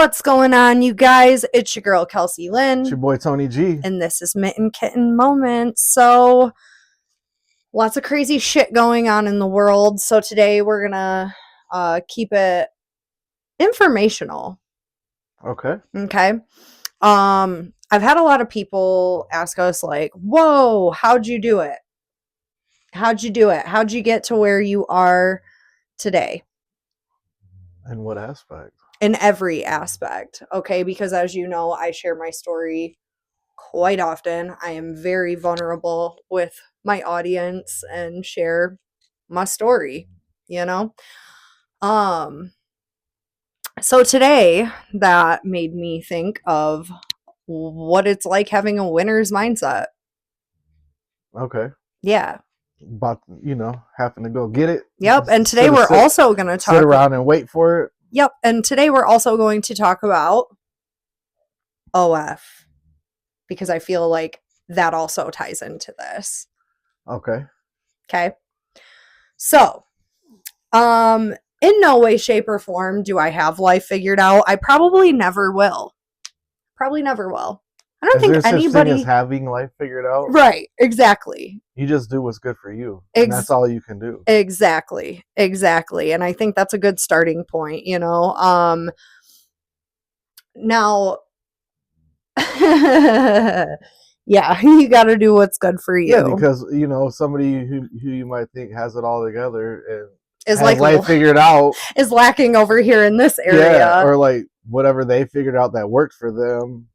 What's going on, you guys? It's your girl, Kelsey Lynn. It's your boy, Tony G. And this is Mitten Kitten Moments. So, lots of crazy shit going on in the world. So, today we're going to keep it informational. Okay. Okay. I've had a lot of people ask us, like, whoa, how'd you do it? How'd you do it? How'd you get to where you are today? In what aspect? In every aspect, okay? Because as you know, I share my story quite often. I am very vulnerable with my audience and share my story, you know? So today that made me think of what it's like having a winner's mindset. Okay. Yeah. About, having to go get it. Yep. And today we're also going to talk. Sit around and wait for it. Yep. And today we're also going to talk about OF, because I feel like that also ties into this. Okay. Okay. So, in no way, shape, or form do I have life figured out. I probably never will. Probably never will. I don't think anybody. Such thing as having life figured out? Right. Exactly. You just do what's good for you. And that's all you can do. Exactly. Exactly. And I think that's a good starting point, you know. Now, yeah, you got to do what's good for you. Yeah, because, somebody who you might think has it all together and is has life figured out is lacking over here in this area. Yeah, or like whatever they figured out that worked for them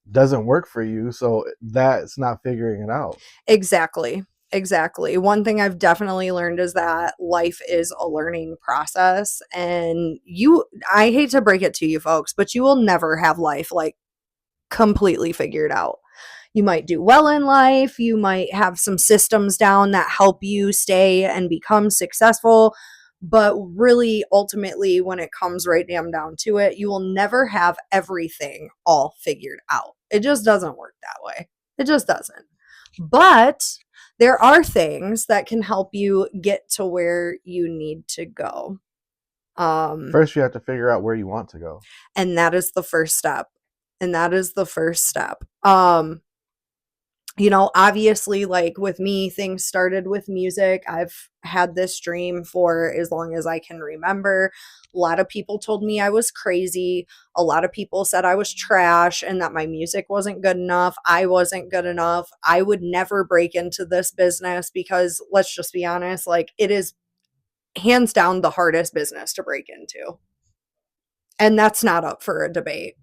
doesn't work for you, so that's not figuring it out. Exactly. One thing I've definitely learned is that life is a learning process, and I hate to break it to you folks, but you will never have life like completely figured out. You might do well in life, you might have some systems down that help you stay and become successful, but really, ultimately, when it comes right down to it, you will never have everything all figured out. It just doesn't work that way. It just doesn't. But there are things that can help you get to where you need to go. First, you have to figure out where you want to go. And that is the first step. Obviously, like with me, things started with music. I've had this dream for as long as I can remember. A lot of people told me I was crazy. A lot of people said I was trash and that my music wasn't good enough. I wasn't good enough. I would never break into this business because, let's just be honest, like, it is hands down the hardest business to break into. And that's not up for a debate.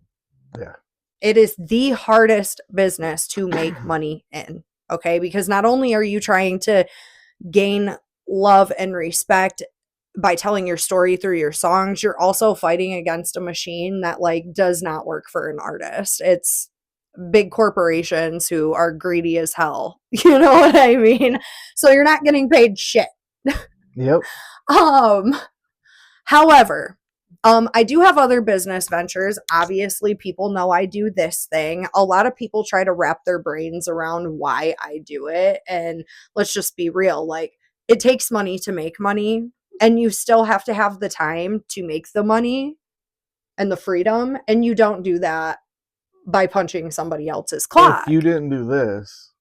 Yeah. It is the hardest business to make money in, okay? Because not only are you trying to gain love and respect by telling your story through your songs, you're also fighting against a machine that, like, does not work for an artist. It's big corporations who are greedy as hell. You know what I mean? So you're not getting paid shit. Yep. However, I do have other business ventures. Obviously, people know I do this thing. A lot of people try to wrap their brains around why I do it. And let's just be real. Like, it takes money to make money, and you still have to have the time to make the money and the freedom. And you don't do that by punching somebody else's clock. If you didn't do this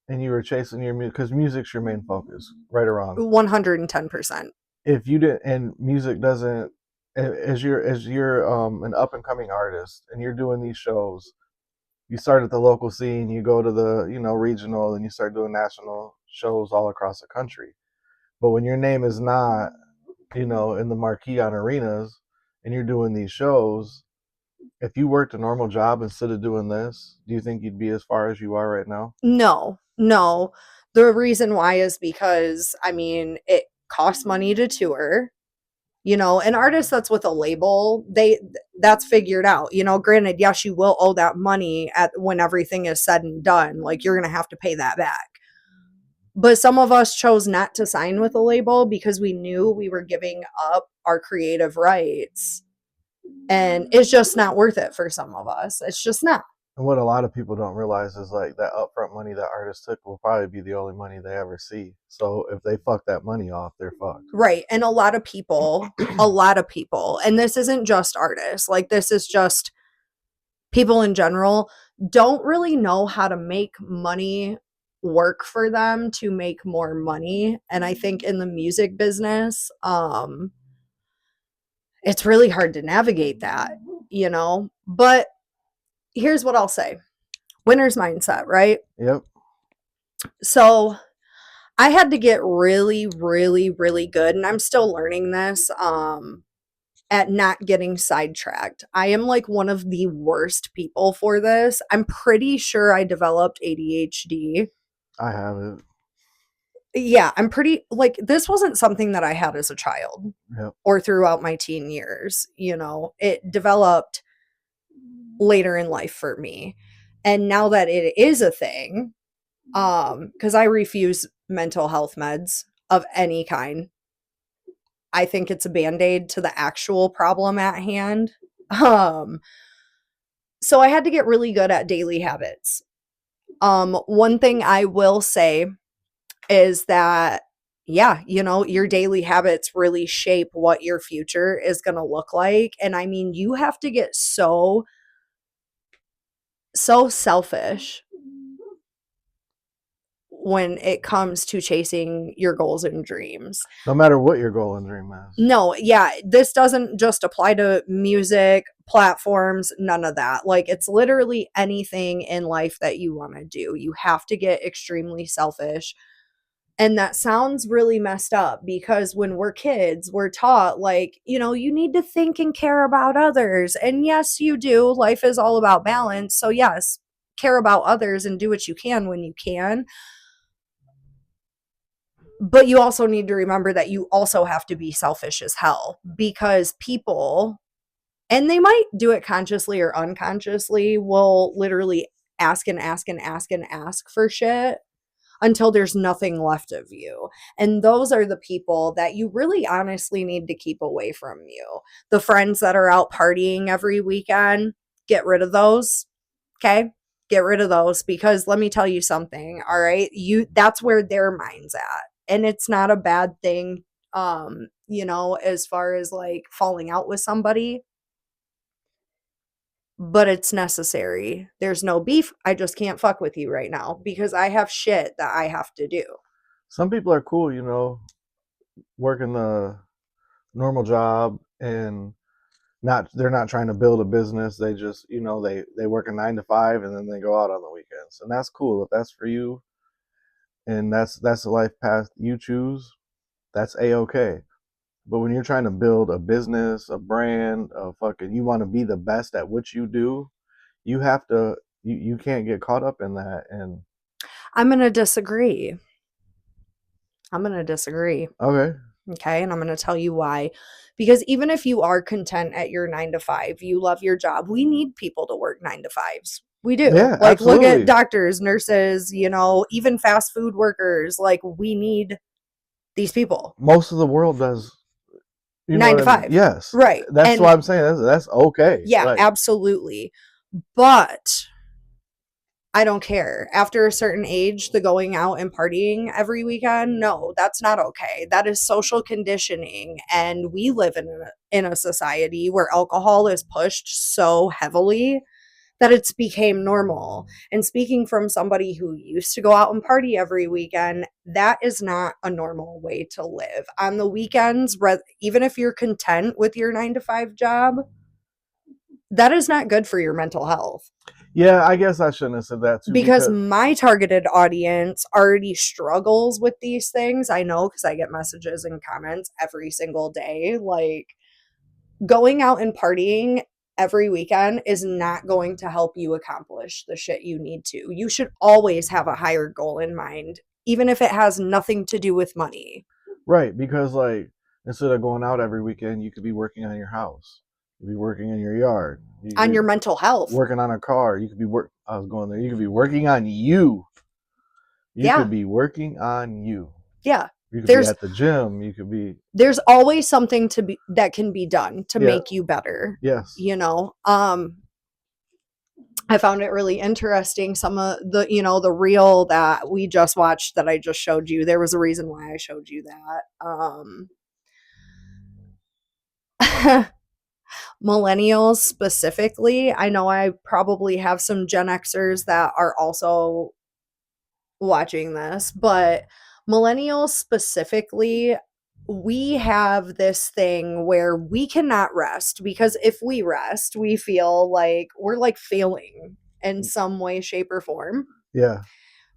and you were chasing your music, because music's your main focus, right or wrong? 110%. If you didn't, and music doesn't, as you're an up and coming artist and you're doing these shows, you start at the local scene, you go to the regional, and you start doing national shows all across the country. But when your name is not in the marquee on arenas and you're doing these shows, if you worked a normal job instead of doing this, do you think you'd be as far as you are right now? No. The reason why is because, I mean, it costs money to tour. An artist that's with a label, that's figured out. Granted, yes, you will owe that money when everything is said and done. Like, you're going to have to pay that back. But some of us chose not to sign with a label because we knew we were giving up our creative rights. And it's just not worth it for some of us. It's just not. And what a lot of people don't realize is like that upfront money that artists took will probably be the only money they ever see. So if they fuck that money off, they're fucked. Right. And a lot of people, and this isn't just artists, like this is just people in general, don't really know how to make money work for them to make more money. And I think in the music business, it's really hard to navigate that, you know? But here's what I'll say. Winner's mindset, right? Yep. So I had to get really, really, really good, and I'm still learning this, at not getting sidetracked. I am like one of the worst people for this. I'm pretty sure I developed ADHD. I have it. Yeah, I'm pretty like this wasn't something that I had as a child Yep. or throughout my teen years, you know. It developed later in life for me. And now that it is a thing, cuz I refuse mental health meds of any kind. I think it's a band-aid to the actual problem at hand. Um so I had to get really good at daily habits. One thing I will say is that, yeah, you know, your daily habits really shape what your future is going to look like. And I mean, you have to get so selfish when it comes to chasing your goals and dreams. No matter what your goal and dream is. No, yeah, this doesn't just apply to music, platforms, none of that. Like, it's literally anything in life that you want to do. You have to get extremely selfish. And that sounds really messed up because when we're kids, we're taught, like, you know, you need to think and care about others. And yes, you do. Life is all about balance. So, yes, care about others and do what you can when you can. But you also need to remember that you also have to be selfish as hell because people, and they might do it consciously or unconsciously, will literally ask and ask and ask and ask for shit until there's nothing left of you. And those are the people that you really honestly need to keep away from you. The friends that are out partying every weekend, get rid of those. Okay? Get rid of those because let me tell you something, all right? That's where their mind's at. And it's not a bad thing, you know, as far as like falling out with somebody, but it's necessary. There's no beef. I just can't fuck with you right now because I have shit that I have to do. Some people are cool, you know, working the normal job and they're not trying to build a business. They just, you know, they work a 9 to 5 and then they go out on the weekends. And that's cool if that's for you and that's the life path you choose. That's a-okay. But when you're trying to build a business, a brand, a fucking, you want to be the best at what you do, you have to, you can't get caught up in that. And I'm going to disagree. I'm going to disagree. okay, Okay. And I'm going to tell you why. Because even if you are content at your 9 to 5, you love your job, we need people to work 9 to 5s. We do. yeah, Like, look at absolutely. doctors, nurses, you know, even fast food workers. Like, we need these people. Most of the world does, you know Nine what to I mean? five. Yes, Right. that's And what I'm saying. That's okay. yeah, Like, absolutely. But I don't care. After a certain age, the going out and partying every weekend, no, that's not okay. That is social conditioning. And we live in a society where alcohol is pushed so heavily that it's became normal. And speaking from somebody who used to go out and party every weekend, that is not a normal way to live. On the weekends, even if you're content with your 9 to 5 job, that is not good for your mental health yeah, I guess I shouldn't have said that too because because my targeted audience already struggles with these things. I know because I get messages and comments every single day. Like, going out and partying every weekend is not going to help you accomplish the shit you need to. You should always have a higher goal in mind, even if it has nothing to do with money. right, because like instead of going out every weekend, you could be working on your house. You could be working in your yard. You could On be your mental health. working on a car. You could be work. I was going there. You could be working on you. You could Yeah. be working on you. Yeah. You could be There's at the gym. You could be there's always something to be that can be done to yeah. make you better, Yes. you know. I found it really interesting. Some of the, the reel that we just watched that I just showed you, there was a reason why I showed you that. Millennials specifically, I know I probably have some Gen Xers that are also watching this, but millennials specifically, we have this thing where we cannot rest because if we rest, we feel like we're like failing in some way, shape, or form. Yeah.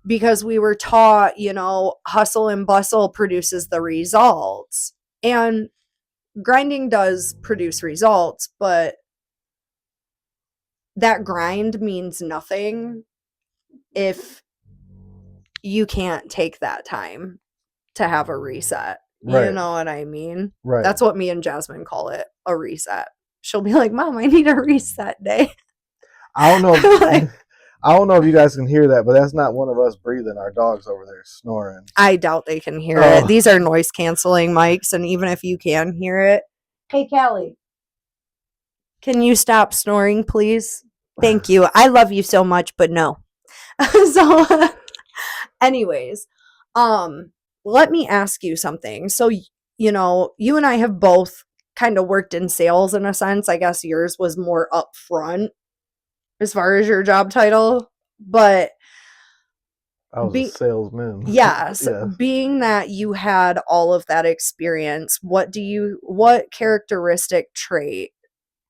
Because we were taught, hustle and bustle produces the results. And grinding does produce results, but that grind means nothing if you can't take that time to have a reset. You Right. know what I mean? Right. That's what me and Jasmine call it, a reset. She'll be like, Mom, I need a reset day. I don't know. Like, I don't know if you guys can hear that, but that's not one of us breathing. Our dog's over there snoring. I doubt they can hear it. Oh, These are noise canceling mics, and even if you can hear it, hey, Callie, can you stop snoring, please? Thank you. I love you so much, but no. So, anyways, um, let me ask you something. So, you and I have both kind of worked in sales in a sense. I guess yours was more upfront as far as your job title, but I was a be salesman. yes, Yeah. being that you had all of that experience, what characteristic trait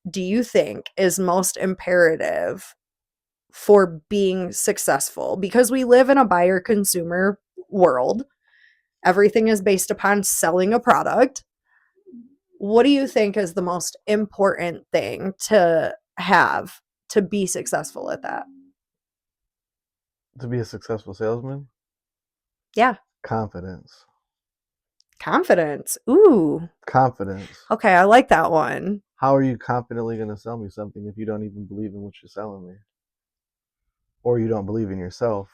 do you think is most imperative for being successful? Because we live in a buyer consumer world. Everything is based upon selling a product. What do you think is the most important thing to have to be successful at that? To be a successful salesman, Yeah, confidence. confidence. Ooh, Confidence. okay, I like that one. How are you confidently going to sell me something if you don't even believe in what you're selling me? Or you don't believe in yourself?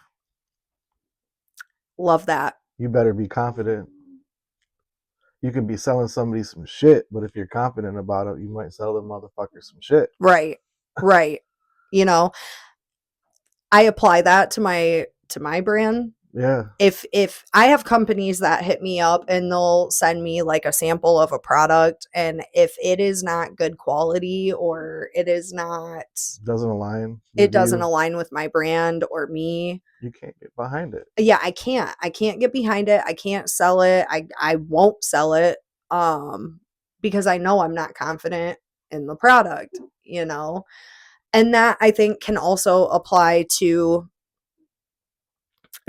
Love that. You better be confident. You can be selling somebody some shit, but if you're confident about it, you might sell them motherfuckers some shit. Right. Right. You know, I apply that to my brand. Yeah. If I have companies that hit me up and they'll send me like a sample of a product, and if it is not good quality or Doesn't align it with doesn't you. align with my brand or me, You can't get behind it. yeah, I can't get behind it. I can't sell it. I won't sell it because I know I'm not confident in the product. And that I think can also apply to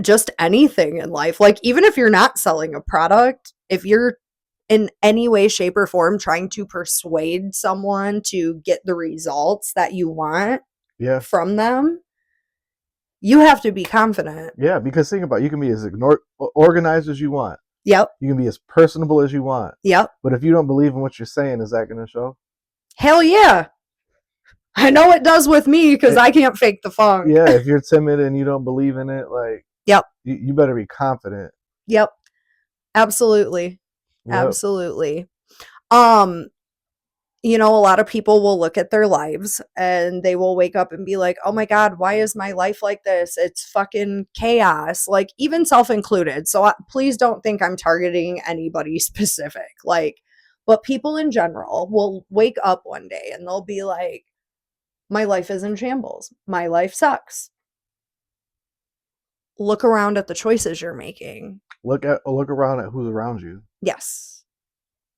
just anything in life. Like, even if you're not selling a product, if you're in any way, shape, or form trying to persuade someone to get the results that you want Yeah. from them, you have to be confident. Yeah, because think about it, you can be as organized as you want. Yep. You can be as personable as you want. Yep. But if you don't believe in what you're saying, is that going to show? Hell yeah. I know it does with me because It, I can't fake the funk. yeah, if you're timid and you don't believe in it, like Yep. you better be confident. Yep. Absolutely. Yep. Absolutely. Um, a lot of people will look at their lives and they will wake up and be like, oh my God, why is my life like this? It's fucking chaos, like, even self included. So please don't think I'm targeting anybody specific. Like, but people in general will wake up one day and they'll be like, my life is in shambles. My life sucks. Look around at the choices you're making. Look around at who's around you. Yes.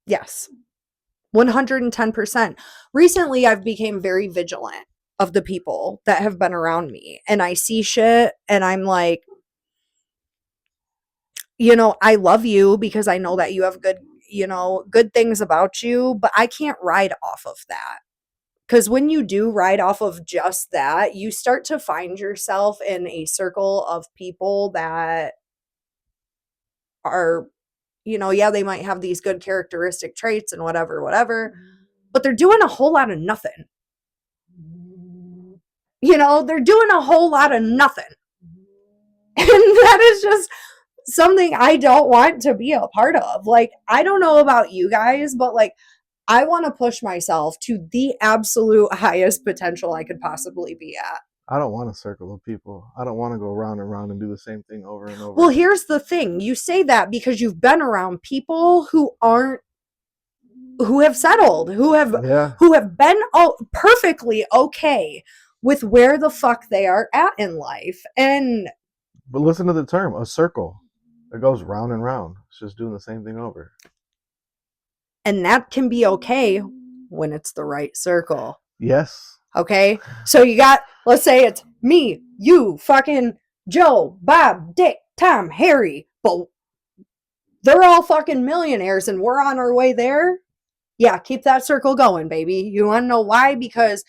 Yes. 110%. Recently, I've become very vigilant of the people that have been around me. And I see shit and I'm like, I love you because I know that you have good things about you, but I can't ride off of that. Because when you do ride off of just that, you start to find yourself in a circle of people that are, yeah, they might have these good characteristic traits and whatever, whatever, but they're doing a whole lot of nothing. They're doing a whole lot of nothing. And that is just something I don't want to be a part of. Like, I don't know about you guys, but like, I want to push myself to the absolute highest potential I could possibly be at. I don't want a circle of people. I don't want to go round and round and do the same thing over and Well, over. here's the thing. You say that because you've been around people who have settled, Yeah, who have been perfectly okay with where the fuck they are at in life. but listen to the term, a circle. It goes round and round. It's just doing the same thing over. And that can be okay when it's the right circle. Yes. Okay? So you got, let's say it's me, you, fucking Joe, Bob, Dick, Tom, Harry, but they're all fucking millionaires and we're on our way there. Yeah, keep that circle going, baby. You want to know why? Because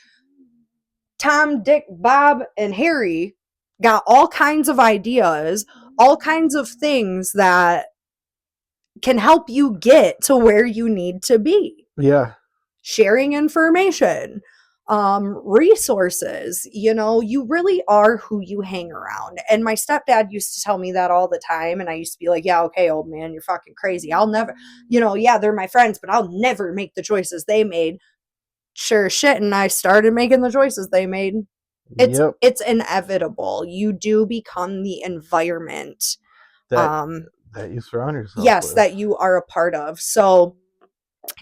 Tom, Dick, Bob, and Harry got all kinds of ideas, all kinds of things that can help you get to where you need to be. Yeah. Sharing information, resources. You really are who you hang around. And my stepdad used to tell me that all the time. And I used to be like, yeah, okay, old man, you're fucking crazy. I'll never, yeah, they're my friends, but I'll never make the choices they made. Sure shit. And I started making the choices they made. it's Yep. it's inevitable. You do become the environment, That um that you surround yourself yes, with. that you are a part of. So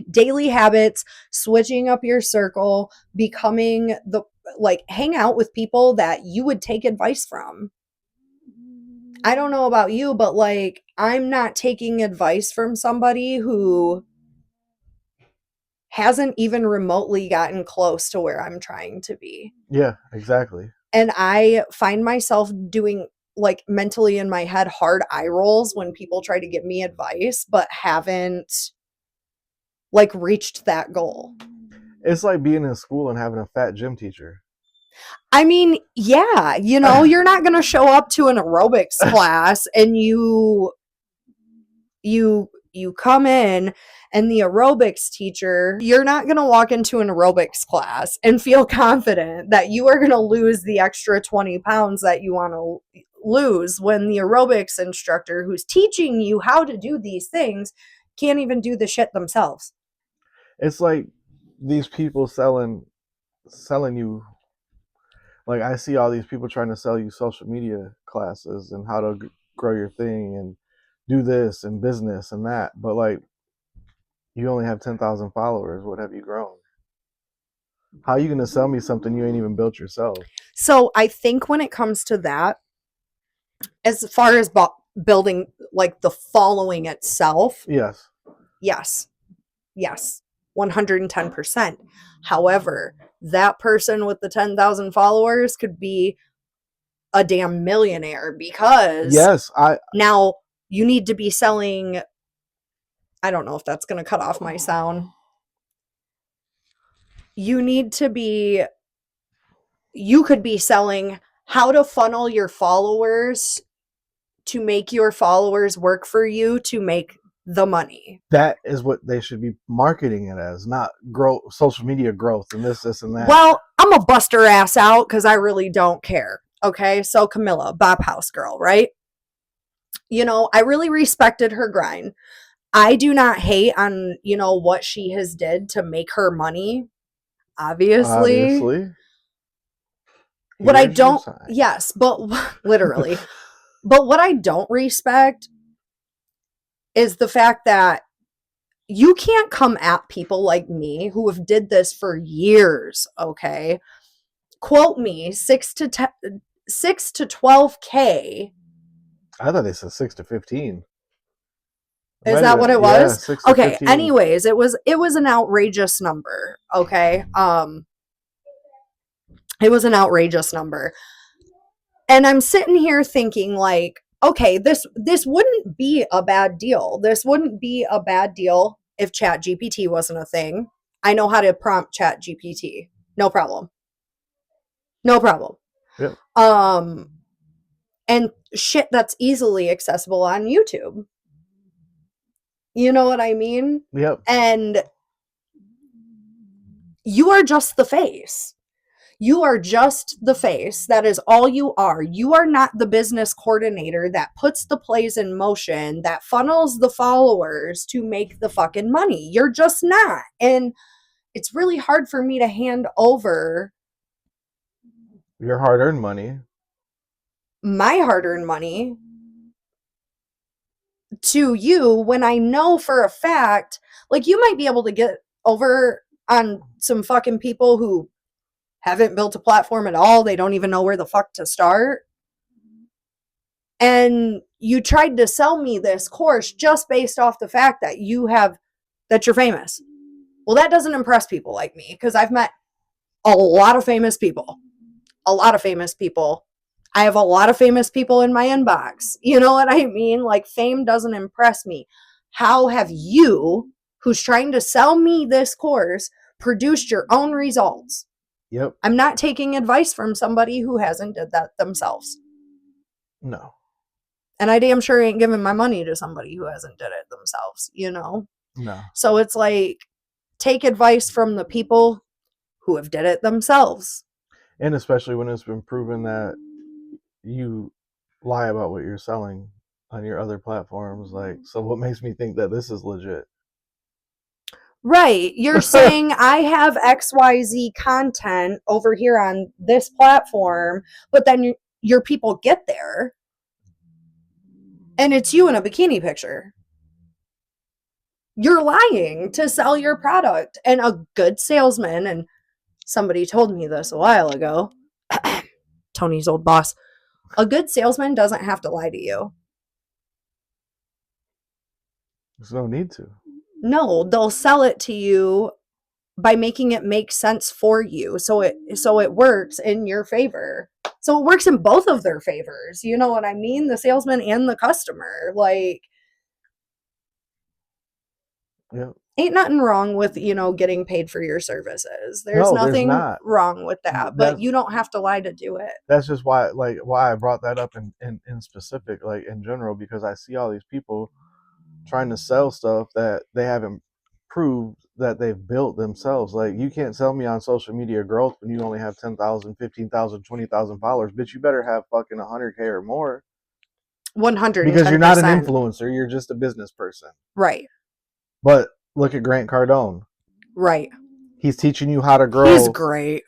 daily habits, switching up your circle, becoming the like hang out with people that you would take advice from. I don't know about you, but like I'm not taking advice from somebody who hasn't even remotely gotten close to where I'm trying to be. Yeah, exactly. And I find myself doing like mentally in my head hard eye rolls when people try to give me advice but haven't like reached that goal. It's like being in school and having a fat gym teacher. I mean, yeah, you're not going to show up to an aerobics class and you come in and the aerobics teacher, you're not going to walk into an aerobics class and feel confident that you are going to lose the extra 20 pounds that you want to lose when the aerobics instructor who's teaching you how to do these things can't even do the shit themselves. It's like these people selling you, like I see all these people trying to sell you social media classes and how to grow your thing and do this and business and that, but like you only have 10,000 followers. What have you grown? How are you going to sell me something you ain't even built yourself? So I think when it comes to that, as far as building like the following itself, Yes. yes, yes, 110%. However, that person with the 10,000 followers could be a damn millionaire because Yes, I now you need to be selling. I don't know if that's going to cut off my sound. You need to be, you could be selling how to funnel your followers to make your followers work for you to make the money. that is what they should be marketing it as, not grow social media growth and this and that. Well, I'm a bust her ass out because I really don't care. Okay, so Camilla, Bob House girl, right? I really respected her grind. I do not hate on, what she has did to make her money, obviously. Obviously, What I here's your don't, sign. yes, but literally, but what I don't respect is the fact that you can't come at people like me who have did this for years, okay? Quote me 6 to 12K. I thought they said 6 to 15. It Is might have that what been, it yeah, was? six to Okay, fifteen. anyways, it was an outrageous number, okay? It was an outrageous number. And I'm sitting here thinking like, okay, this wouldn't be a bad deal. This wouldn't be a bad deal if Chat GPT wasn't a thing. I know how to prompt Chat GPT. No problem. No problem. Yep. Um and shit that's easily accessible on YouTube. You know what I mean? Yep. And you are just the face. You are just the face. That is all you are. You are not the business coordinator that puts the plays in motion, that funnels the followers to make the fucking money. You're just not. And it's really hard for me to hand over Your hard-earned money. My hard-earned money to you when I know for a fact, like, you might be able to get over on some fucking people who haven't built a platform at all. They don't even know where the fuck to start. And you tried to sell me this course just based off the fact that that you're famous. Well, that doesn't impress people like me because I've met a lot of famous people. A lot of famous people. I have a lot of famous people in my inbox. You know what I mean? Like, fame doesn't impress me. How have you, who's trying to sell me this course, produced your own results? Yep. I'm not taking advice from somebody who hasn't did that themselves. No. And I damn sure ain't giving my money to somebody who hasn't did it themselves, you know? No. So it's like, take advice from the people who have did it themselves. And especially when it's been proven that you lie about what you're selling on your other platforms. Like, so what makes me think that this is legit? Right. You're saying I have XYZ content over here on this platform, but then your people get there and it's you in a bikini picture. You're lying to sell your product. And a good salesman, and somebody told me this a while ago, Tony's old boss, a good salesman doesn't have to lie to you. There's no need to. No, they'll sell it to you by making it make sense for you. So it works in your favor. So it works in both of their favors. You know what I mean? The salesman and the customer. Like, Yeah. ain't nothing wrong with, getting paid for your services. There's No, there's nothing not. wrong with that, but That's you don't have to lie to do it. that's just why I brought that up in specific, like in general, because I see all these people trying to sell stuff that they haven't proved that they've built themselves. Like, you can't sell me on social media growth when you only have 10,000, 15,000, 20,000 followers. Bitch, you better have fucking 100K or more, because you're not an 110%. influencer, you're just a business person. Right. But look at Grant Cardone. Right. He's teaching you how to grow. He's great.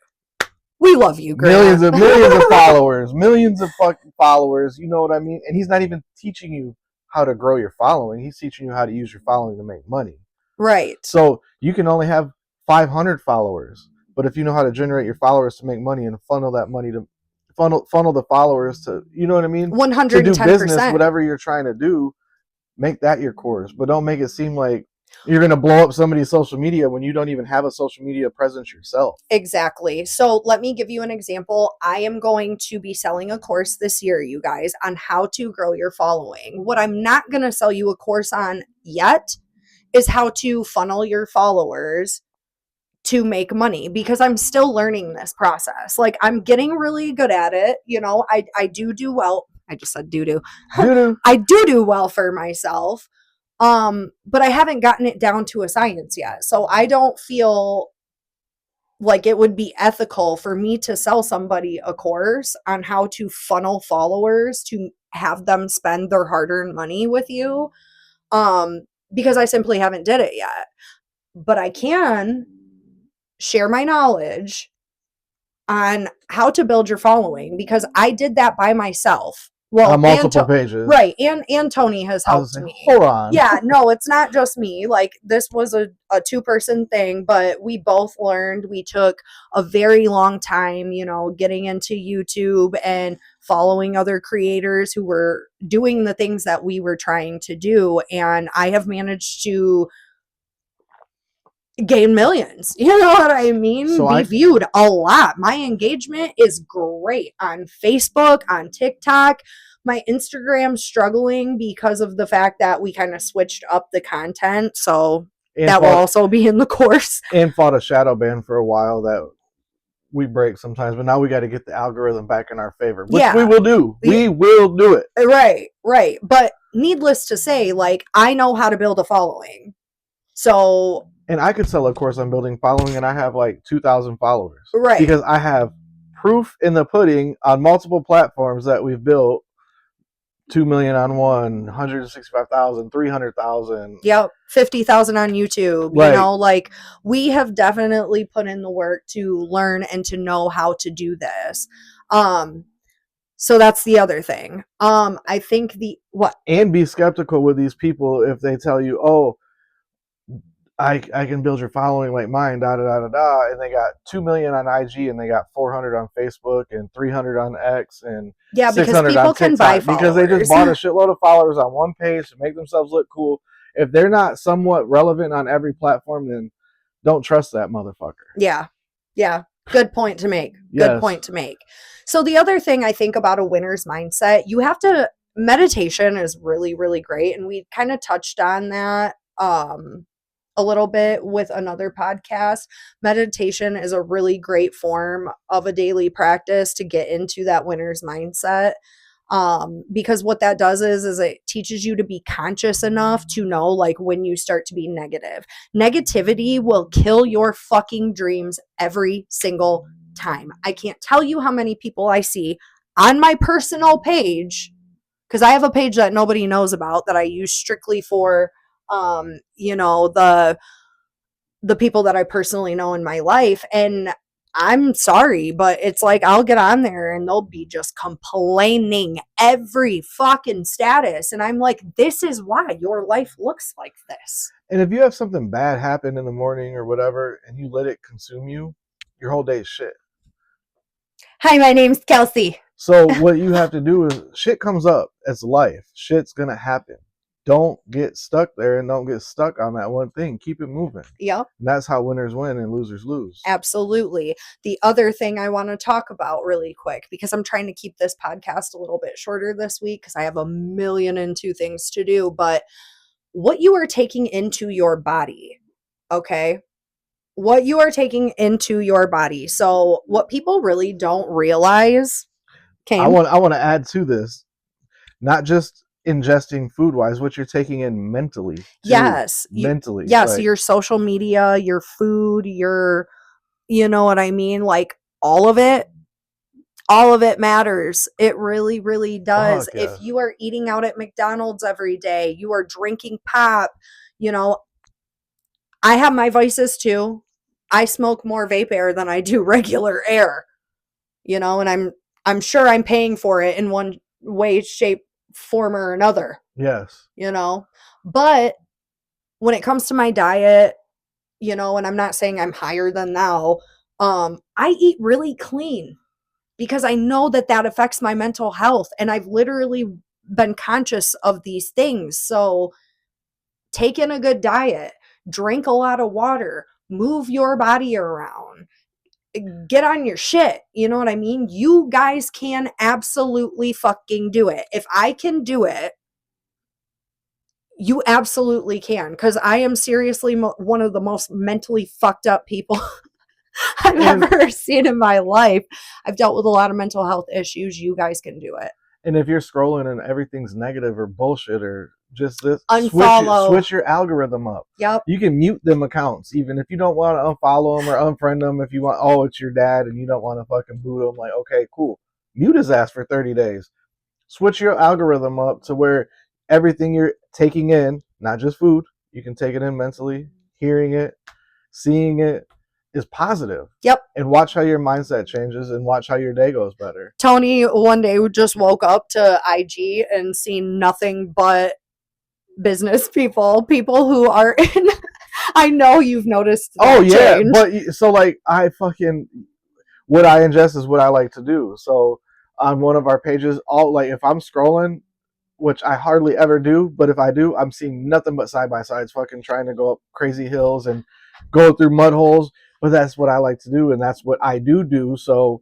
We love you, Grant. millions of followers, millions of fucking followers. You know what I mean? And he's not even teaching you how to grow your following. He's teaching you how to use your following to make money. Right. So you can only have 500 followers, but if you know how to generate your followers to make money and funnel that money to funnel the followers to, you know what I mean? 110%. To do business, whatever you're trying to do, make that your course. But don't make it seem like you're going to blow up somebody's social media when you don't even have a social media presence yourself. Exactly. So let me give you an example. I am going to be selling a course this year, you guys, on how to grow your following. What I'm not going to sell you a course on yet is how to funnel your followers to make money, because I'm still learning this process. Like, I'm getting really good at it. I do well. I just said do. I do well for myself. But I haven't gotten it down to a science yet. So I don't feel like it would be ethical for me to sell somebody a course on how to funnel followers to have them spend their hard-earned money with you. Because I simply haven't did it yet. But I can share my knowledge on how to build your following, because I did that by myself. Well, on multiple pages. Right. And Tony has helped me. Hold on. Yeah, no, it's not just me. Like, this was a 2-person thing, but we both learned. We took a very long time, getting into YouTube and following other creators who were doing the things that we were trying to do. And I have managed to gain millions. You know what I mean? So Be viewed a lot. My engagement is great on Facebook, on TikTok. My Instagram's struggling because of the fact that we kind of switched up the content. So that will also be in the course. And fought a shadow ban for a while that we break sometimes, but now we got to get the algorithm back in our favor, which we will do. We will do it. Right. But needless to say, like, I know how to build a following. So... And I could sell a course on building following, and I have like 2,000 followers. Right. Because I have proof in the pudding on multiple platforms that we've built 2 million on one, 165,000, 300,000. Yep, 50,000 on YouTube. Right. You know, like we have definitely put in the work to learn and to know how to do this. So that's the other thing. I think and be skeptical with these people if they tell you, oh, I can build your following like mine, da da da da da, and they got 2 million on IG and they got 400 on Facebook and 300 on X and yeah, because 600 people on can buy TikTok because they just followers. bought a shitload of followers on one page to make themselves look cool. If they're not somewhat relevant on every platform, then don't trust that motherfucker. Yeah. Yeah. Good point to make. Yes. Good point to make. So the other thing I think about a winner's mindset, you have to, meditation is really, really great. And we kind of touched on that a little bit with another podcast. Meditation is a really great form of a daily practice to get into that winner's mindset. Because what that does is it teaches you to be conscious enough to know like when you start to be negative. Negativity will kill your fucking dreams every single time. I can't tell you how many people I see on my personal page, because I have a page that nobody knows about that I use strictly for you know, the people that I personally know in my life. And I'm sorry, but it's like I'll get on there and they'll be just complaining every fucking status. And I'm like, this is why your life looks like this. And if you have something bad happen in the morning or whatever and you let it consume you, your whole day is shit. Hi, my name's Kelsey. So what you have to do is shit comes up. It's life. Shit's going to happen. Don't get stuck there and don't get stuck on that one thing. Keep it moving. Yep. And that's how winners win and losers lose. Absolutely. The other thing I want to talk about really quick, because I'm trying to keep this podcast a little bit shorter this week because I have a million and two things to do, but what you are taking into your body, okay? What you are taking into your body. So what people really don't realize, I want to add to this, not just ingesting food wise, what you're taking in mentally too. Yes. Mentally. Yes, like, your social media, your food, your, you know what I mean? Like all of it matters. It really, really does. Fuck yeah. If you are eating out at McDonald's every day, you are drinking pop, you know, I have my vices too. I smoke more vape air than I do regular air, you know, and I'm sure I'm paying for it in one way, shape, form, or another. Yes. You know, but when it comes to my diet, you know, and I'm not saying I'm higher than thou, I eat really clean because I know that that affects my mental health. And I've literally been conscious of these things. So take in a good diet, drink a lot of water, move your body around, get on your shit. You know what I mean? You guys can absolutely fucking do it. If I can do it, you absolutely can. Because I am seriously one of the most mentally fucked up people I've ever seen in my life. I've dealt with a lot of mental health issues. You guys can do it. And if you're scrolling and everything's negative or bullshit or just this, switch your algorithm up. Yep. You can mute them accounts, even if you don't want to unfollow them or unfriend them. If you want, oh, it's your dad and you don't want to fucking boot him, like, okay, cool. Mute his ass for 30 days. Switch your algorithm up to where everything you're taking in, not just food, you can take it in mentally, hearing it, seeing it, is positive. Yep. And watch how your mindset changes and watch how your day goes better. Tony one day just woke up to IG and seen nothing but business people who are in I know you've noticed that. Oh yeah, change. But so like I fucking what I ingest is what I like to do. So on one of our pages, all like if I'm scrolling, which I hardly ever do, but if I do, I'm seeing nothing but side by sides, fucking trying to go up crazy hills and go through mud holes. But that's what I like to do, and that's what I do. So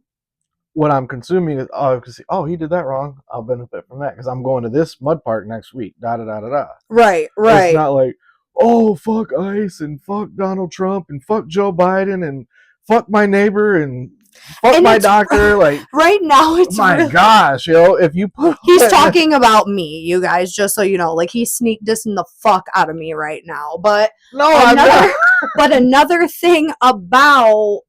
what I'm consuming is, oh, he did that wrong. I'll benefit from that because I'm going to this mud park next week. Da da da da da. Right. It's not like, oh, fuck ICE and fuck Donald Trump and fuck Joe Biden and fuck my neighbor and fuck my doctor. Like right now, it's my really, gosh, yo, if you put he's talking about me, you guys, just so you know, like he's sneak dissing the fuck out of me right now. But no, I'm not. But another thing about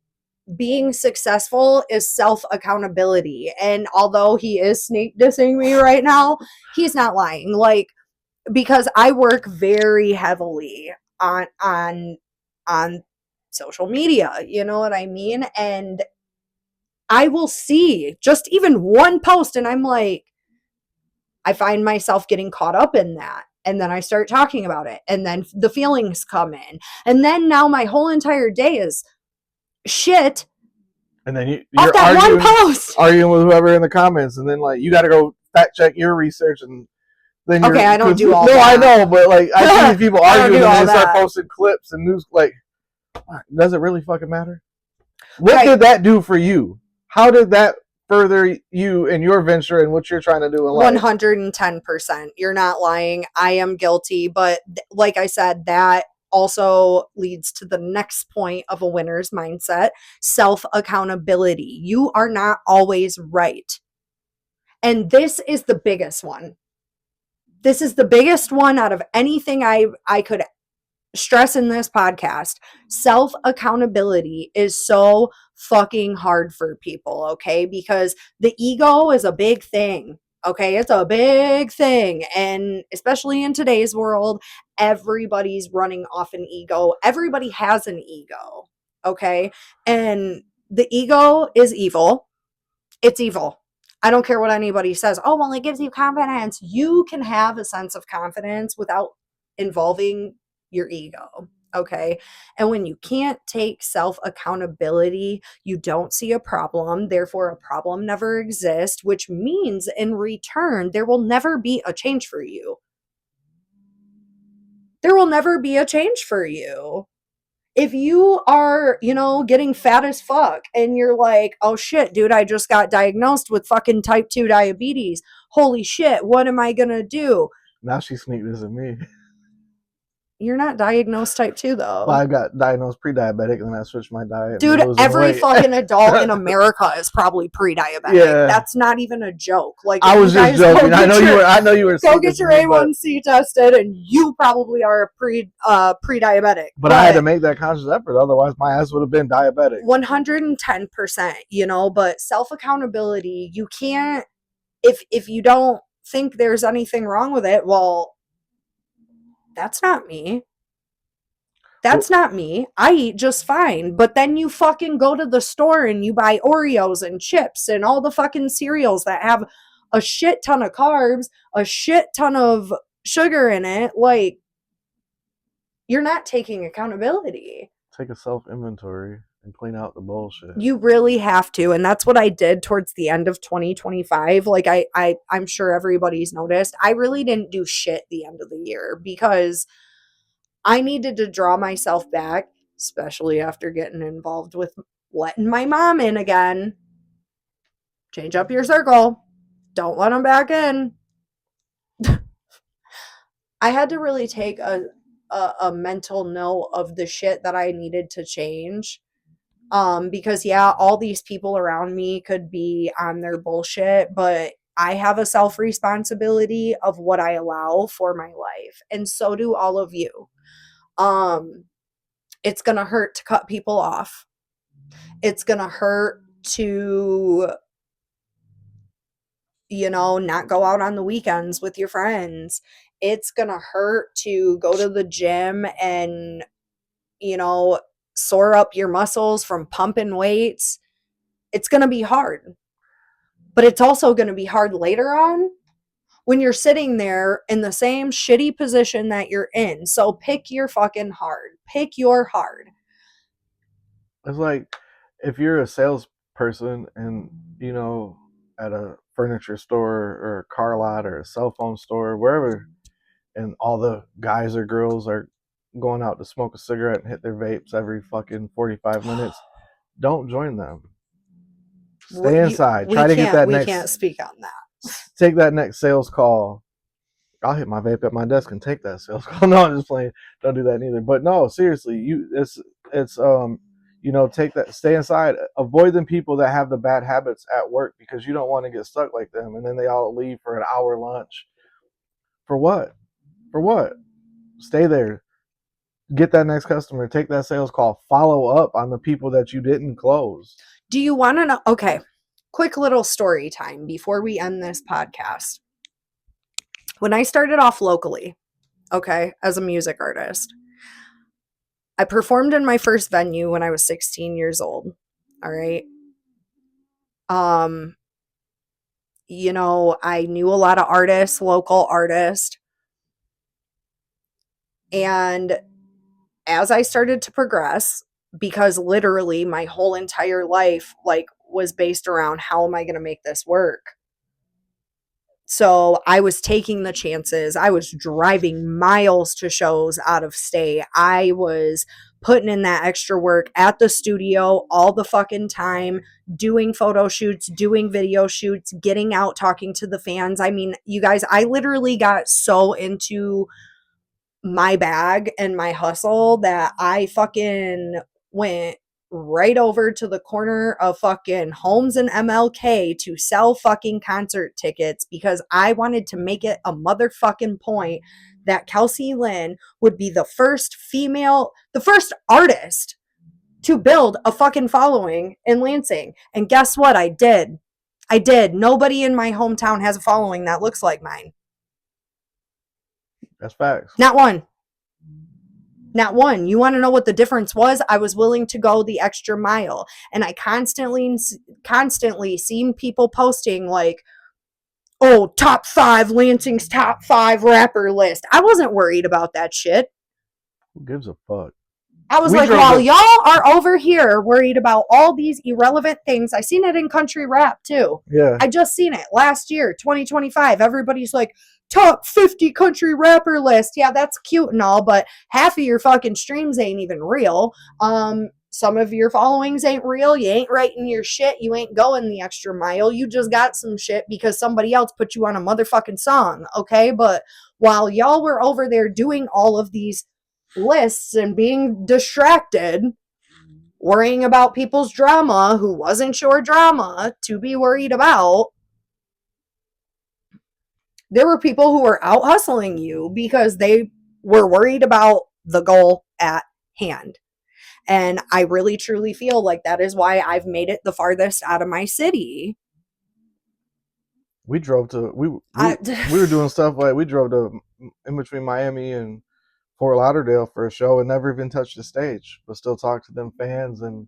being successful is self accountability. And although he is snake dissing me right now, he's not lying. Like, because I work very heavily on social media, you know what I mean? And I will see just even one post and I'm like, I find myself getting caught up in that. And then I start talking about it. And then the feelings come in. And then now my whole entire day is shit And then off you're that one post. arguing with whoever in the comments, and then like you got to go fact check your research, and then Okay, you're I don't do all no, that. I know, but like I see these people arguing and they start that. posting clips and news. Like, does it really fucking matter? What Right. did that do for you? How did that further you and your venture and what you're trying to do in life? 110%. You're not lying. I am guilty. But like I said, that also leads to the next point of a winner's mindset: self accountability. You are not always right. And this is the biggest one. This is the biggest one out of anything I could stress in this podcast. Self accountability is so fucking hard for people, okay? Because the ego is a big thing. Okay, it's a big thing. And especially in today's world, everybody's running off an ego. Everybody has an ego. Okay. And the ego is evil. It's evil. I don't care what anybody says. Oh, well, it gives you confidence. You can have a sense of confidence without involving your ego. Okay. And when you can't take self accountability, you don't see a problem. Therefore, a problem never exists, which means in return, there will never be a change for you. There will never be a change for you. If you are, getting fat as fuck and you're like, oh shit, dude, I just got diagnosed with fucking type 2 diabetes. Holy shit, what am I gonna do? Now she sneaked this at me. You're not diagnosed type 2 Well, though. I got diagnosed pre-diabetic, and then I switched my diet, and been Dude, losing every weight. fucking adult in America is probably pre-diabetic. Yeah, That's not even a joke. Like, if I you was just guys go joking. I know get you were. your I know you were. go get your A1C tested, and you probably are pre-diabetic. But I had to make that conscious effort. Otherwise, my ass would have been diabetic. 110%, but self accountability, you can't, if you don't think there's anything wrong with it, well, that's not me. That's not me. I eat just fine. But then you fucking go to the store and you buy Oreos and chips and all the fucking cereals that have a shit ton of carbs, a shit ton of sugar in it. Like, you're not taking accountability. Take a self inventory and clean out the bullshit. You really have to. And that's what I did towards the end of 2025. Like, I'm sure everybody's noticed. I really didn't do shit the end of the year because I needed to draw myself back, especially after getting involved with letting my mom in again. Change up your circle. Don't let them back in. I had to really take a mental note of the shit that I needed to change. Because yeah, all these people around me could be on their bullshit, but I have a self responsibility of what I allow for my life. And so do all of you. Um, it's gonna hurt to cut people off. It's gonna hurt to, not go out on the weekends with your friends. It's gonna hurt to go to the gym and, you know, sore up your muscles from pumping weights. It's gonna be hard. But it's also gonna be hard later on when you're sitting there in the same shitty position that you're in. So pick your fucking hard. Pick your hard. It's like if you're a salesperson and at a furniture store or a car lot or a cell phone store, wherever, and all the guys or girls are going out to smoke a cigarette and hit their vapes every fucking 45 minutes, don't join them. Stay inside. Try to get that We next. can't speak on that. Take that next sales call. I'll hit my vape at my desk and take that sales call. No, I'm just playing. Don't do that neither. But no, seriously, take that. Stay inside. Avoid them people that have the bad habits at work because you don't want to get stuck like them. And then they all leave for an hour lunch. For what? For what? Stay there. Get that next customer, take that sales call, follow up on the people that you didn't close. Do you want to know? Okay, quick little story time before we end this podcast. When I started off locally, okay, as a music artist, I performed in my first venue when I was 16 years old. All right. Um, I knew a lot of artists, local artists, and as I started to progress, because literally my whole entire life like was based around how am I going to make this work? So I was taking the chances. I was driving miles to shows out of state. I was putting in that extra work at the studio all the fucking time, doing photo shoots, doing video shoots, getting out, talking to the fans. I mean, you guys, I literally got so into my bag and my hustle that I fucking went right over to the corner of fucking Holmes and MLK to sell fucking concert tickets because I wanted to make it a motherfucking point that Kelsey Lynn would be the first artist to build a fucking following in Lansing. And guess what? I did. I did. Nobody in my hometown has a following that looks like mine. That's facts. Not one. Not one. You want to know what the difference was? I was willing to go the extra mile. And I constantly seen people posting like, oh, top 5, Lansing's top 5 rapper list. I wasn't worried about that shit. Who gives a fuck? I was like, while y'all are over here worried about all these irrelevant things, I seen it in country rap too. Yeah. I just seen it last year, 2025. Everybody's like, top 50 country rapper list. Yeah, that's cute and all, but half of your fucking streams ain't even real. Some of your followings ain't real. You ain't writing your shit. You ain't going the extra mile. You just got some shit because somebody else put you on a motherfucking song, okay? But while y'all were over there doing all of these lists and being distracted, worrying about people's drama who wasn't your drama to be worried about, there were people who were out hustling you because they were worried about the goal at hand. And I really truly feel like that is why I've made it the farthest out of my city. We drove to we were doing stuff like we drove to in between Miami and Fort Lauderdale for a show and never even touched the stage, but still talk to them fans and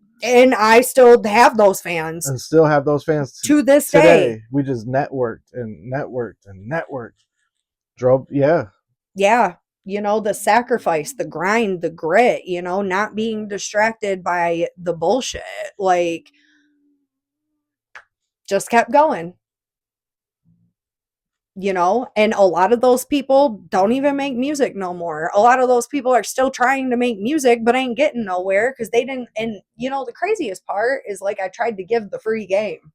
I still have those fans to this today. day. We just networked. Drove, yeah. The sacrifice, the grind, the grit, not being distracted by the bullshit, like just kept going. And a lot of those people don't even make music no more. A lot of those people are still trying to make music but ain't getting nowhere because they didn't. And the craziest part is like I tried to give the free game.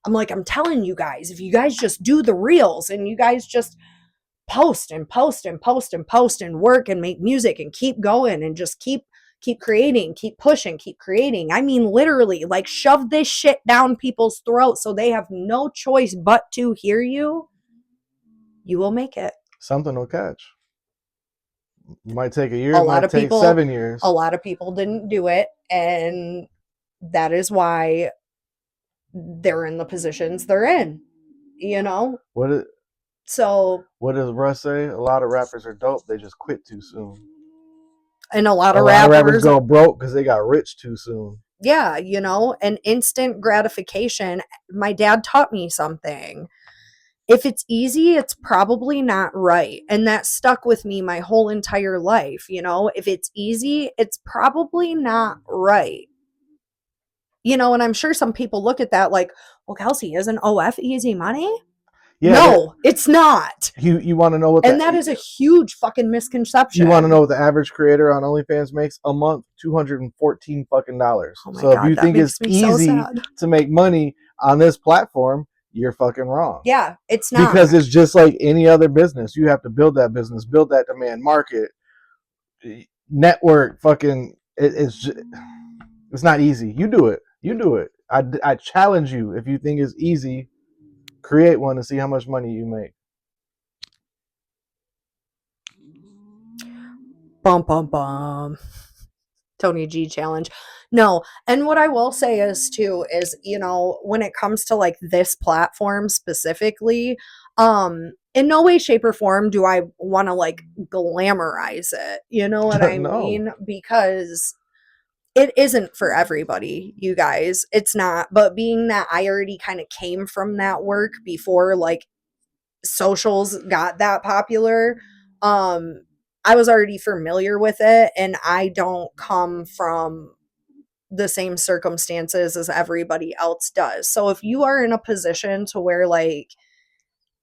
I'm like, I'm telling you guys, if you guys just do the reels and you guys just post and post and post and post and work and make music and keep going and just keep creating, keep pushing, keep creating. I mean, literally, like shove this shit down people's throats so they have no choice but to hear you. You will make it. Something will catch. It might take a year. It might take 7 years. A lot of people didn't do it, and that is why they're in the positions they're in. So what does Russ say? A lot of rappers are dope. They just quit too soon. And a lot of rappers go broke because they got rich too soon. Yeah, and instant gratification. My dad taught me something. If it's easy, it's probably not right. And that stuck with me my whole entire life. If it's easy, it's probably not right. And I'm sure some people look at that like, well, Kelsey, isn't OF easy money? Yeah, no, it's not. You want to know what? And that is a huge fucking misconception. You want to know what the average creator on OnlyFans makes a month? $214 fucking dollars. Oh my God, if you think it's easy to make money on this platform, you're fucking wrong. Yeah, it's not. Because it's just like any other business. You have to build that business, build that demand, market, network. Fucking, it's not easy. You do it. I challenge you. If you think it's easy, create one and see how much money you make. Bum bum bum. Tony G challenge. No, and what I will say is too is, when it comes to like this platform specifically, in no way shape or form do I want to like glamorize it. You know what I No. mean? Because it isn't for everybody, you guys. It's not. But being that I already kind of came from that work before like socials got that popular, um I was already familiar with it, and I don't come from the same circumstances as everybody else does. So if you are in a position to where like,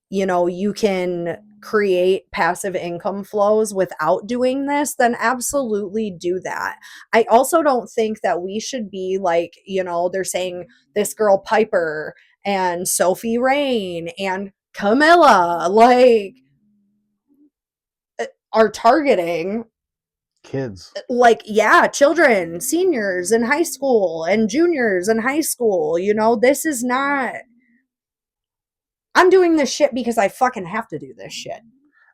you can create passive income flows without doing this, then absolutely do that. I also don't think that we should be like, they're saying this girl Piper and Sophie Rain and Camilla like are targeting Kids. like, yeah, children, seniors in high school and juniors in high school. This is not, I'm doing this shit because I fucking have to do this shit.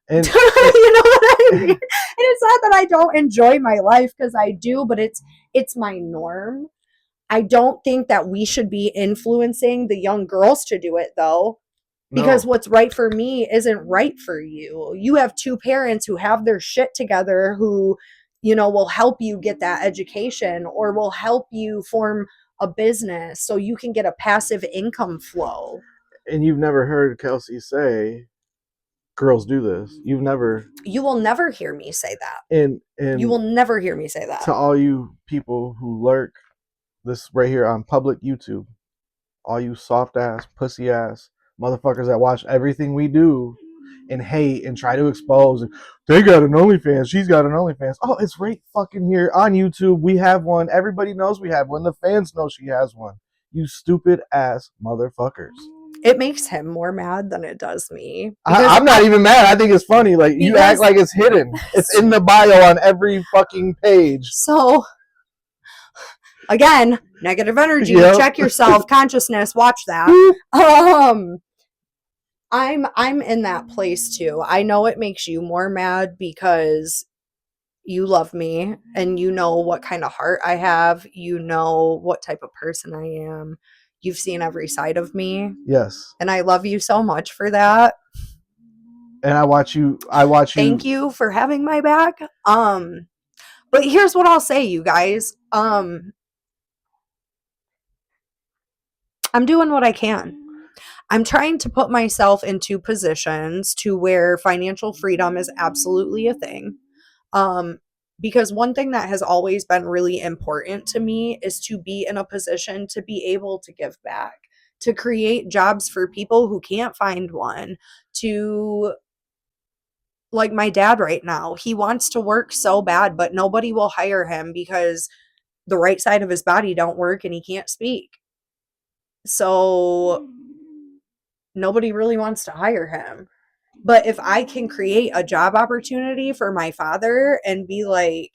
And You know what I mean? And it's not that I don't enjoy my life, because I do, but it's my norm. I don't think that we should be influencing the young girls to do it though, because no. what's right for me isn't right for you. You have two parents who have their shit together, who, will help you get that education or will help you form a business so you can get a passive income flow. And you've never heard Kelsey say girls do this. You've never. You will never hear me say that. You And will never hear me say that. to all you people who lurk this right here on public YouTube, all you soft ass, pussy ass motherfuckers that watch everything we do and hate and try to expose. And they got an OnlyFans. She's got an OnlyFans. Oh, it's right fucking here on YouTube. We have one. Everybody knows we have one. The fans know she has one. You stupid ass motherfuckers. It makes him more mad than it does me, I'm not even mad. I think it's funny. Like, you act like it's hidden. It's in the bio on every fucking page. So again, negative energy. Yep. Check yourself. Consciousness. Watch that. I'm in that place too. I know it makes you more mad because you love me and you know what kind of heart I have. You know what type of person I am. You've seen every side of me. Yes. And I love you so much for that. And I watch you. Thank you for having my back. But here's what I'll say, you guys. I'm doing what I can. I'm trying to put myself into positions to where financial freedom is absolutely a thing. Um, because one thing that has always been really important to me is to be in a position to be able to give back, to create jobs for people who can't find one, to like my dad right now. He wants to work so bad, but nobody will hire him because the right side of his body don't work and he can't speak. So nobody really wants to hire him. But if I can create a job opportunity for my father and be like,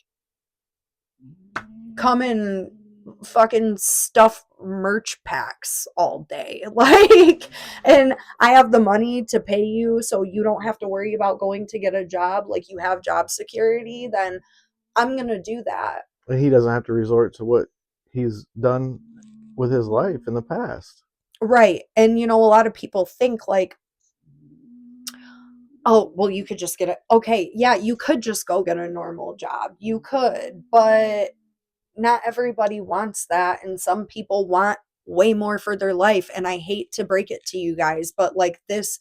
come and fucking stuff merch packs all day, like, and I have the money to pay you so you don't have to worry about going to get a job, like you have job security, then I'm gonna do that. And he doesn't have to resort to what he's done with his life in the past. Right. And a lot of people think like, oh, well, you could just get it. Okay, yeah, you could just go get a normal job. You could, but not everybody wants that. And some people want way more for their life. And I hate to break it to you guys, but like this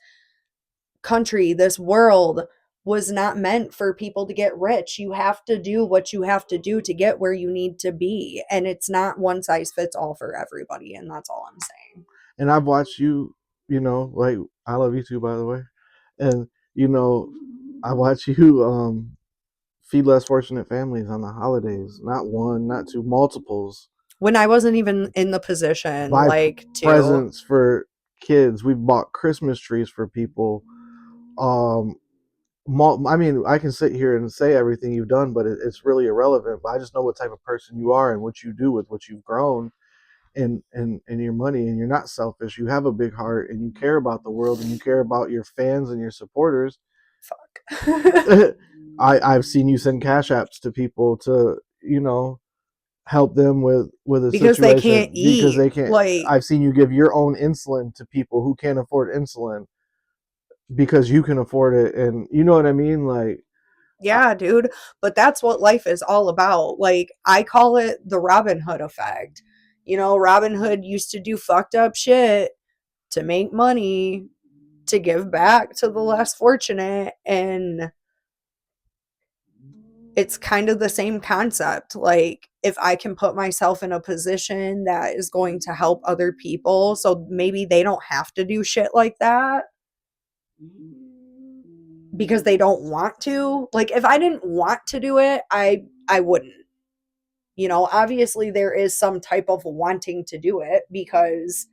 country, this world was not meant for people to get rich. You have to do what you have to do to get where you need to be. And it's not one size fits all for everybody. And that's all I'm saying. And I've watched you, like, I love you too, by the way. And, I watch you feed less fortunate families on the holidays. Not one, not two, multiples. When I wasn't even in the position, Buy like, to. presents for kids. We've bought Christmas trees for people. I mean, I can sit here and say everything you've done, but it's really irrelevant. But I just know what type of person you are and what you do with what you've grown and your money, and you're not selfish. You have a big heart and you care about the world and you care about your fans and your supporters. Fuck. I've seen you send cash apps to people to, help them with a Because they can't situation because eat. they can't. Like, I've seen you give your own insulin to people who can't afford insulin because you can afford it, and you know what I mean. Like, I, yeah, dude. But that's what life is all about. Like, I call it the Robin Hood effect. Robin Hood used to do fucked up shit to make money to give back to the less fortunate. And it's kind of the same concept. Like, if I can put myself in a position that is going to help other people, so maybe they don't have to do shit like that because they don't want to. Like, if I didn't want to do it, I wouldn't. Obviously there is some type of wanting to do it because,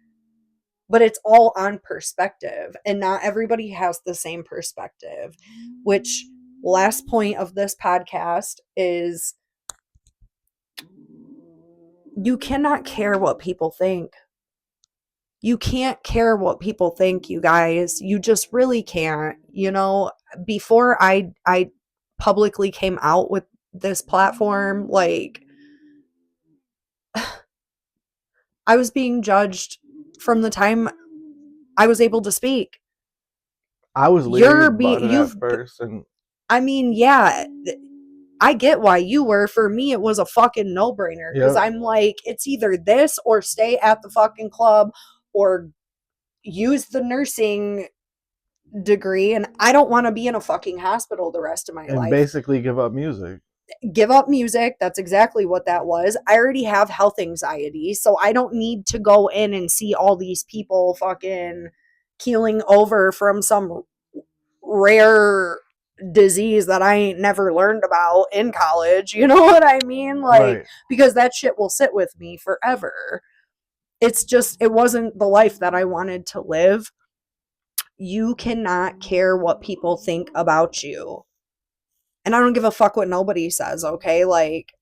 but it's all on perspective, and not everybody has the same perspective. Which, last point of this podcast is, you cannot care what people think. You can't care what people think, you guys. You just really can't. Before I publicly came out with this platform, like, I was being judged from the time I was able to speak. I was leery You're about being it at you've first, and I mean, yeah, I get why you were. For me, it was a fucking no-brainer because yeah, I'm like, it's either this or stay at the fucking club or use the nursing degree, and I don't want to be in a fucking hospital the rest of my and life. basically give up music. Give up music. That's exactly what that was. I already have health anxiety, so I don't need to go in and see all these people fucking keeling over from some rare disease that I ain't never learned about in college. You know what I mean? Like, Right. because that shit will sit with me forever. It's just, it wasn't the life that I wanted to live. You cannot care what people think about you. And I don't give a fuck what nobody says, okay? Like,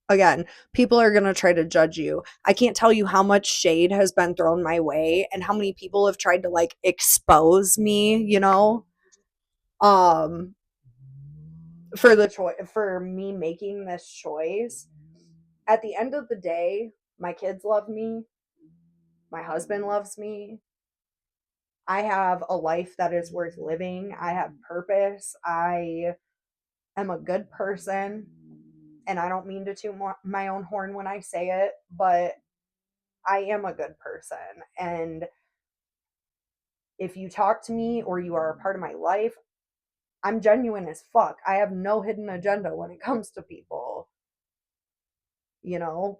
again, people are going to try to judge you. I can't tell you how much shade has been thrown my way and how many people have tried to like expose me, um for the choice, for me making this choice. At the end of the day, my kids love me, my husband loves me. I have a life that is worth living. I have purpose. I am a good person, and I don't mean to toot my own horn when I say it, but I am a good person. And if you talk to me or you are a part of my life, I'm genuine as fuck. I have no hidden agenda when it comes to people.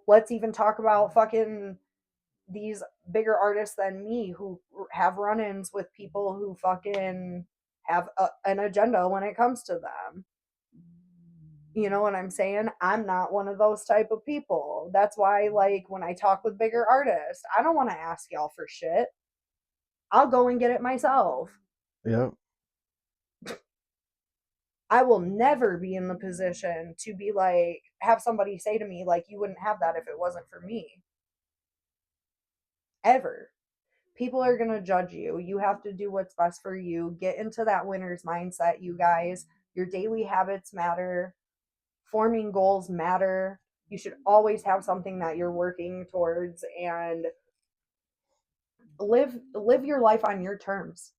Let's even talk about fucking these bigger artists than me who have run ins with people who fucking have an agenda when it comes to them. You know what I'm saying? I'm not one of those type of people. That's why, like, when I talk with bigger artists, I don't want to ask y'all for shit. I'll go and get it myself. Yep. I will never be in the position to be like, have somebody say to me, like, you wouldn't have that if it wasn't for me. Ever. People are going to judge you. You have to do what's best for you. Get into that winner's mindset, you guys. Your daily habits matter. Forming goals matter. You should always have something that you're working towards, and live your life on your terms.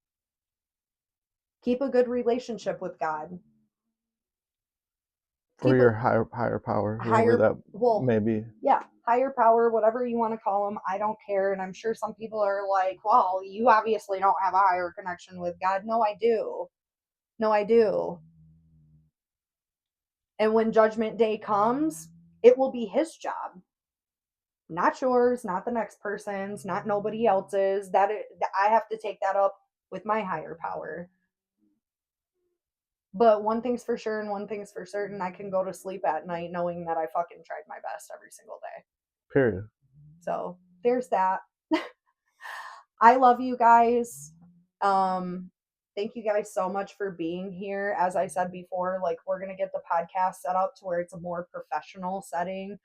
Keep a good relationship with God. Or Keep your a higher power, whoever higher that well, may be. yeah, higher power, whatever you want to call them. I don't care. And I'm sure some people are like, well, you obviously don't have a higher connection with God. No, I do. No, I do. And when judgment day comes, it will be his job, not yours, not the next person's, not nobody else's. I have to take that up with my higher power. But one thing's for sure and one thing's for certain, I can go to sleep at night knowing that I fucking tried my best every single day. Period. So there's that. I love you guys. Um, Thank you guys so much for being here. As I said before, like, we're gonna get the podcast set up to where it's a more professional setting.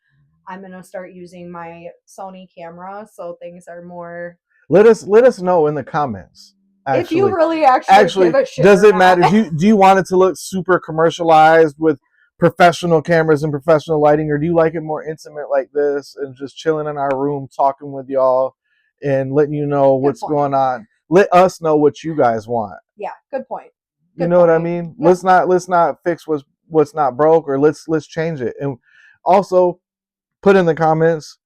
I'm gonna start using my Sony camera, so things are more Let us know in the comments. If you Actually, really actually give actually, a shit does or it not. matter? Do you want it to look super commercialized with professional cameras and professional lighting, or do you like it more intimate like this and just chilling in our room talking with y'all and letting you know Good what's point. going on? Let us know what you guys want. Yeah, good point. You Good know what I point. mean? Yep. Let's not fix what's not broke, or let's change it. And also put in the comments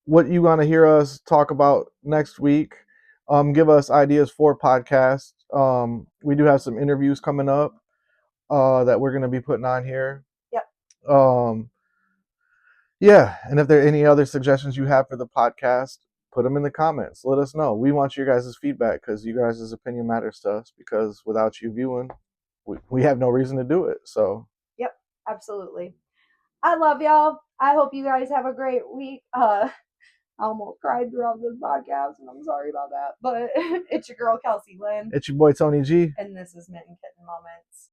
what you want to hear us talk about next week. Give us ideas for podcasts. We do have some interviews coming up that we're going to be putting on here. Yep. Um, yeah, and if there are any other suggestions you have for the podcast, put them in the comments. Let us know. We want your guys' feedback because you guys' opinion matters to us. Because without you viewing, we have no reason to do it. So. Yep. Absolutely. I love y'all. I hope you guys have a great week. I almost cried throughout this podcast, and I'm sorry about that. But it's your girl, Kelsey Lynn. It's your boy, Tony G. And this is Mint and Kitten Moments.